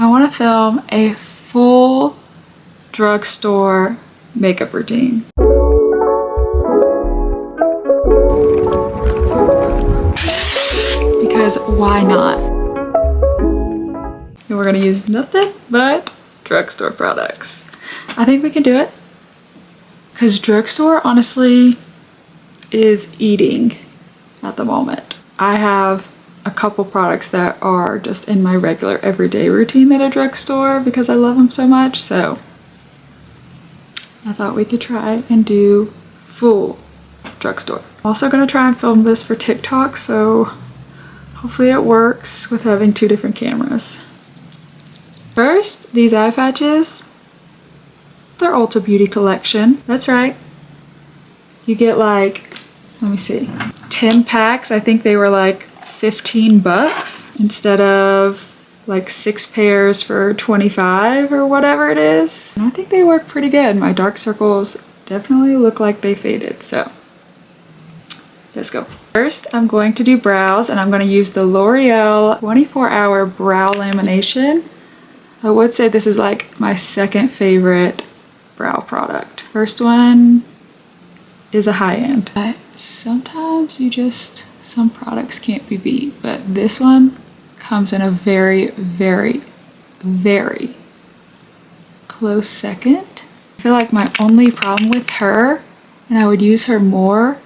I want to film a full drugstore makeup routine. Because why not? And we're gonna use nothing but drugstore products. I think we can do it. Because drugstore honestly is eating at the moment. I have a couple products that are just in my regular everyday routine that are drugstore because I love them so much. So I thought we could try and do full drugstore. I'm also gonna try and film this for TikTok, so hopefully it works with having two different cameras. First, these eye patches. They're Ulta Beauty collection. That's right. You get like, let me see, 10 packs. I think they were like 15 bucks instead of like 6 pairs for 25 or whatever it is. And I think they work pretty good. My dark circles definitely look like they faded, so let's go. First, I'm going to do brows, and I'm going to use the L'Oreal 24-hour brow lamination. I would say this is like my second favorite brow product. First one is a high-end, but sometimes some products can't be beat, but this one comes in a very, very, very close second. I feel like my only problem with her, and I would use her more,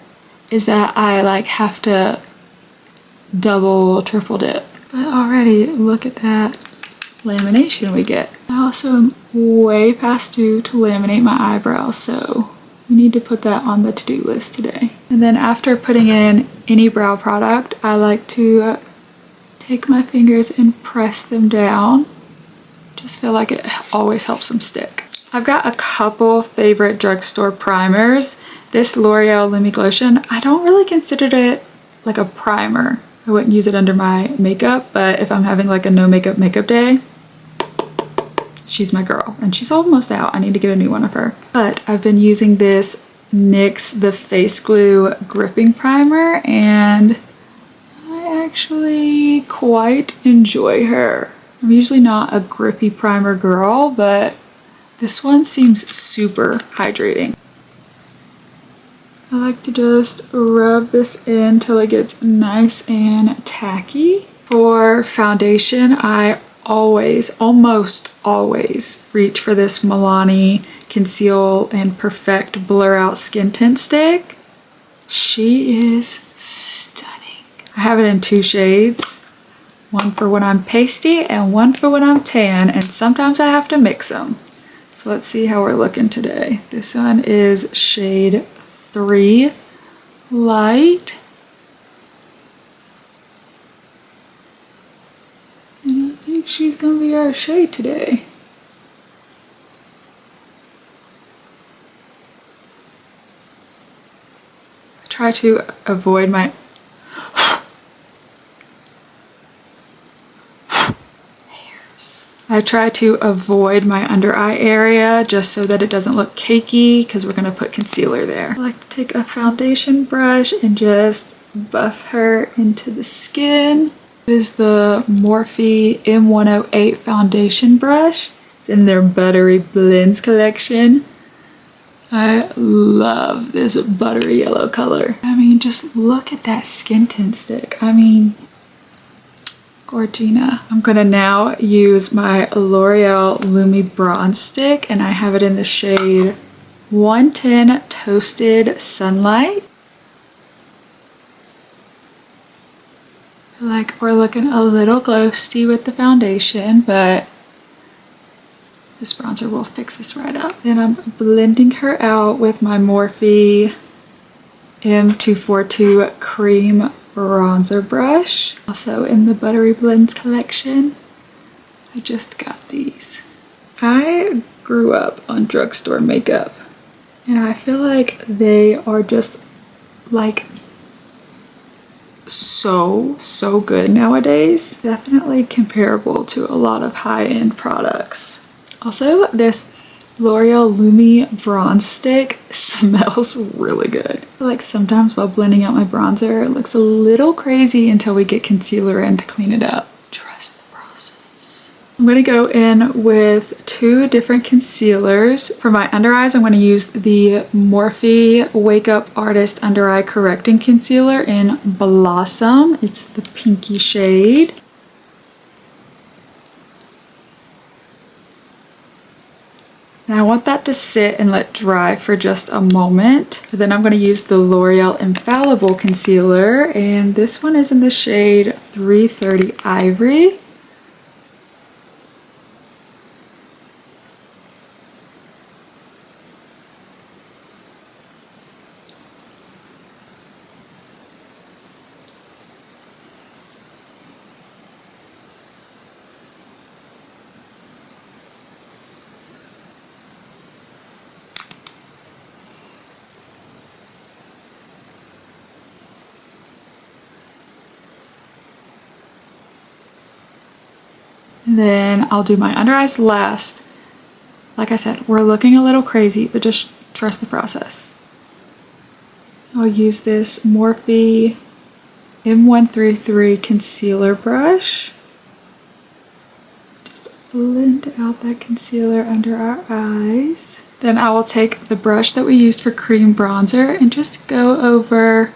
is that I like have to double, triple dip. But already, look at that lamination we get. I also am way past due to laminate my eyebrows, so we need to put that on the to-do list today. And then after putting in any brow product, I like to take my fingers and press them down. Just feel like it always helps them stick. I've got a couple favorite drugstore primers. This L'Oreal Lumi Glow, I don't really consider it like a primer. I wouldn't use it under my makeup, but if I'm having like a no makeup day, she's my girl, and she's almost out. I need to get a new one of her. But I've been using this NYX The Face Glue gripping primer, and I actually quite enjoy her. I'm usually not a grippy primer girl, but this one seems super hydrating. I like to just rub this in till it gets nice and tacky. For foundation, I almost always reach for this Milani Conceal and Perfect Blur Out Skin Tint Stick. She is stunning. I have it in 2 shades. One for when I'm pasty and one for when I'm tan, and sometimes I have to mix them. So let's see how we're looking today. This one is shade 3 Light. And I think she's gonna be our shade today. I try to avoid my under eye area just so that it doesn't look cakey, because we're going to put concealer there. I like to take a foundation brush and just buff her into the skin. This is the Morphe M108 foundation brush. It's in their Buttery Blends collection. I love this buttery yellow color. I mean, just look at that skin tint stick. I mean, Gorgina. I'm gonna now use my L'Oreal Lumi Bronze Stick, and I have it in the shade 110 Toasted Sunlight. I feel like we're looking a little ghosty with the foundation, but this bronzer will fix this right up. Then I'm blending her out with my Morphe M242 Cream Bronzer brush. Also in the Buttery Blends collection. I just got these. I grew up on drugstore makeup, and I feel like they are just like so good nowadays. Definitely comparable to a lot of high-end products. Also, this L'Oreal Lumi Bronze Stick smells really good. I feel like sometimes while blending out my bronzer, it looks a little crazy until we get concealer in to clean it up. Trust the process. I'm going to go in with two different concealers. For my under eyes, I'm going to use the Morphe Wake Up Artist Under Eye Correcting Concealer in Blossom. It's the pinky shade. And I want that to sit and let dry for just a moment. But then I'm going to use the L'Oréal Infallible Concealer, and this one is in the shade 330 Ivory. And then I'll do my under eyes last. Like I said, we're looking a little crazy, but just trust the process. I'll use this Morphe M133 concealer brush. Just blend out that concealer under our eyes. Then I will take the brush that we used for cream bronzer and just go over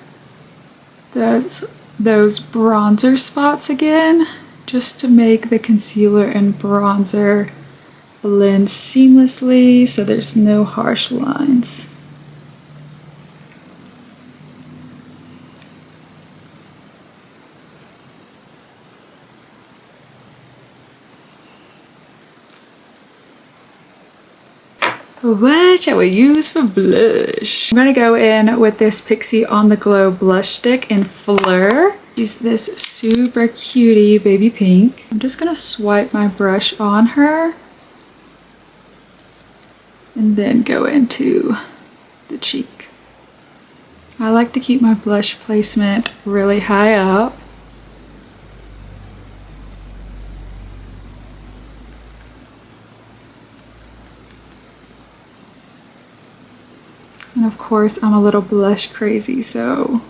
those bronzer spots again, just to make the concealer and bronzer blend seamlessly so there's no harsh lines. What shall we use for blush? I'm gonna go in with this Pixi On The Glow blush stick in Fleur. Use this super cutie baby pink. I'm just gonna swipe my brush on her and then go into the cheek. I like to keep my blush placement really high up. And of course, I'm a little blush crazy, so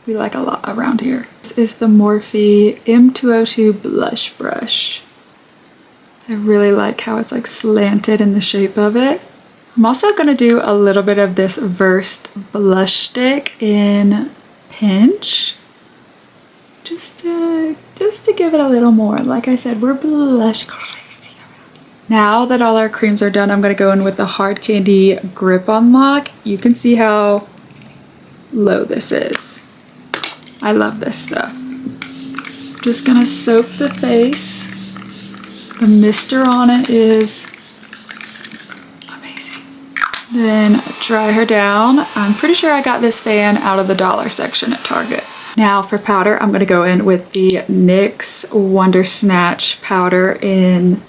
we like a lot around here. This is the Morphe M202 blush brush. I really like how it's like slanted in the shape of it. I'm also gonna do a little bit of this versed blush stick in Pinch. Just to give it a little more. Like I said, we're blush crazy. Now that all our creams are done, I'm going to go in with the Hard Candy Grip Unlock. You can see how low this is. I love this stuff. Just going to soak the face. The mister on it is amazing. Then dry her down. I'm pretty sure I got this fan out of the dollar section at Target. Now for powder, I'm going to go in with the NYX Wonder Snatch powder in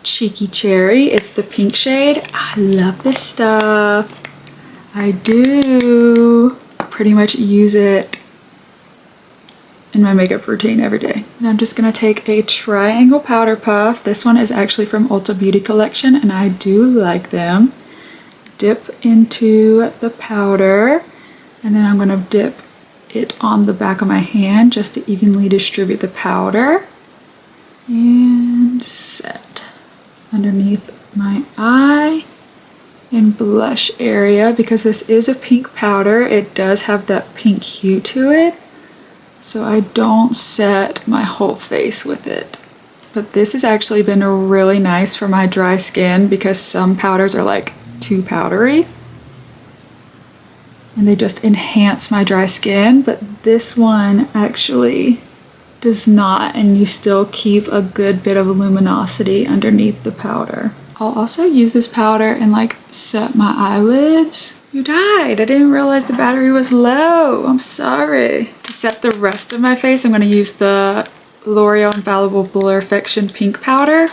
Cheeky Cherry. It's the pink shade. I love this stuff. I do. I pretty much use it in my makeup routine every day. And I'm just gonna take a triangle powder puff. This one is actually from Ulta Beauty Collection and I do like them. Dip into the powder and then I'm gonna dip it on the back of my hand just to evenly distribute the powder and set underneath my eye and blush area. Because this is a pink powder, it does have that pink hue to it, so I don't set my whole face with it. But this has actually been really nice for my dry skin because some powders are like too powdery and they just enhance my dry skin, but this one actually does not, and you still keep a good bit of luminosity underneath the powder. I'll also use this powder and like set my eyelids. You died. I didn't realize the battery was low. I'm sorry. To set the rest of my face, I'm going to use the L'Oréal Infallible Blurfection pink powder.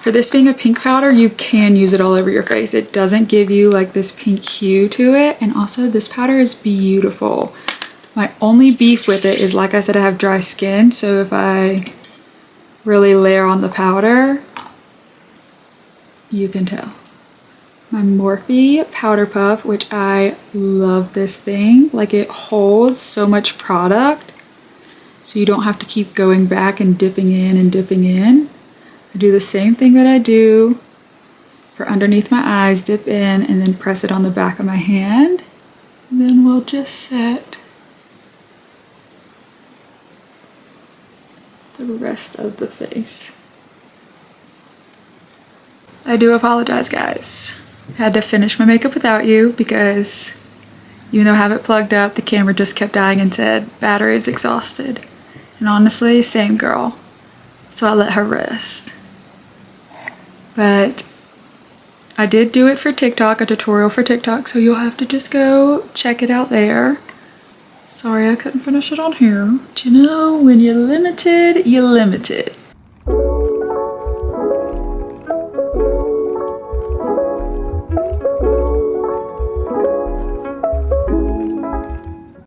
For this being a pink powder, you can use it all over your face. It doesn't give you like this pink hue to it, and also this powder is beautiful. My only beef with it is, like I said, I have dry skin, so if I really layer on the powder, you can tell. My Morphe Powder Puff, which I love this thing. Like, it holds so much product, so you don't have to keep going back and dipping in and dipping in. I do the same thing that I do for underneath my eyes, dip in and then press it on the back of my hand. And then we'll just set the rest of the face. I do apologize, guys. I had to finish my makeup without you because even though I have it plugged up, the camera just kept dying and said, battery is exhausted. And honestly, same girl. So I let her rest. But I did do it for TikTok, a tutorial for TikTok, so you'll have to just go check it out there. Sorry I couldn't finish it on here. But you know, when you're limited, you're limited.